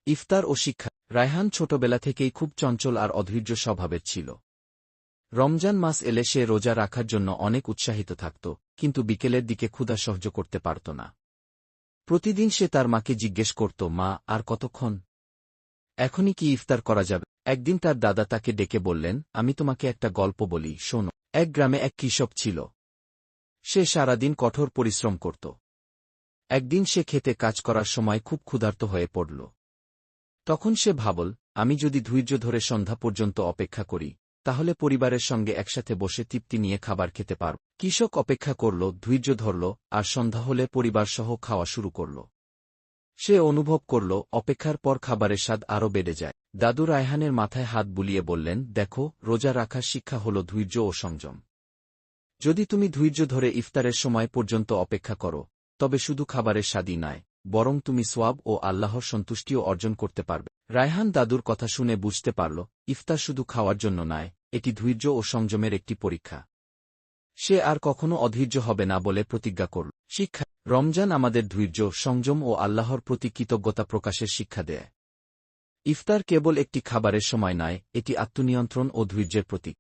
ইফতার ও শিক্ষা। রায়হান ছোটবেলা থেকেই খুব চঞ্চল আর অধৈর্য স্বভাবের ছিল। রমজান মাস এলে সে রোজা রাখার জন্য অনেক উৎসাহিত থাকত, কিন্তু বিকেলের দিকে ক্ষুধা সহ্য করতে পারত না। প্রতিদিন সে তার মাকে জিজ্ঞেস করত, মা, আর কতক্ষণ? এখনই কি ইফতার করা যাবে? একদিন তার দাদা তাকে ডেকে বললেন, আমি তোমাকে একটা গল্প বলি, শোনো। এক গ্রামে এক কৃষক ছিল। সে সারাদিন কঠোর পরিশ্রম করত। একদিন সে খেতে কাজ করার সময় খুব ক্ষুধার্ত হয়ে পড়ল। তখন সে ভাবল, আমি যদি ধৈর্য ধরে সন্ধ্যা পর্যন্ত অপেক্ষা করি, তাহলে পরিবারের সঙ্গে একসাথে বসে তৃপ্তি নিয়ে খাবার খেতে পারব। কৃষক অপেক্ষা করল, ধৈর্য ধরল, আর সন্ধ্যা হলে পরিবারসহ খাওয়া শুরু করল। সে অনুভব করল, অপেক্ষার পর খাবারের স্বাদ আরও বেড়ে যায়। দাদু রায়হানের মাথায় হাত বুলিয়ে বললেন, দেখো, রোজা রাখার শিক্ষা হল ধৈর্য ও সংযম। যদি তুমি ধৈর্য ধরে ইফতারের সময় পর্যন্ত অপেক্ষা করো, তবে শুধু খাবারের স্বাদই নয়, বরং তুমি সোয়াব ও আল্লাহর সন্তুষ্টিও অর্জন করতে পারবে। রায়হান দাদুর কথা শুনে বুঝতে পারল, ইফতার শুধু খাওয়ার জন্য নয়, এটি ধৈর্য ও সংযমের একটি পরীক্ষা। সে আর কখনো অধৈর্য হবে না বলে প্রতিজ্ঞা করল। শিক্ষা। রমজান আমাদের ধৈর্য, সংযম ও আল্লাহর প্রতি কৃতজ্ঞতা প্রকাশের শিক্ষা দেয়। ইফতার কেবল একটি খাবারের সময় নয়, এটি আত্মনিয়ন্ত্রণ ও ধৈর্যের প্রতীক।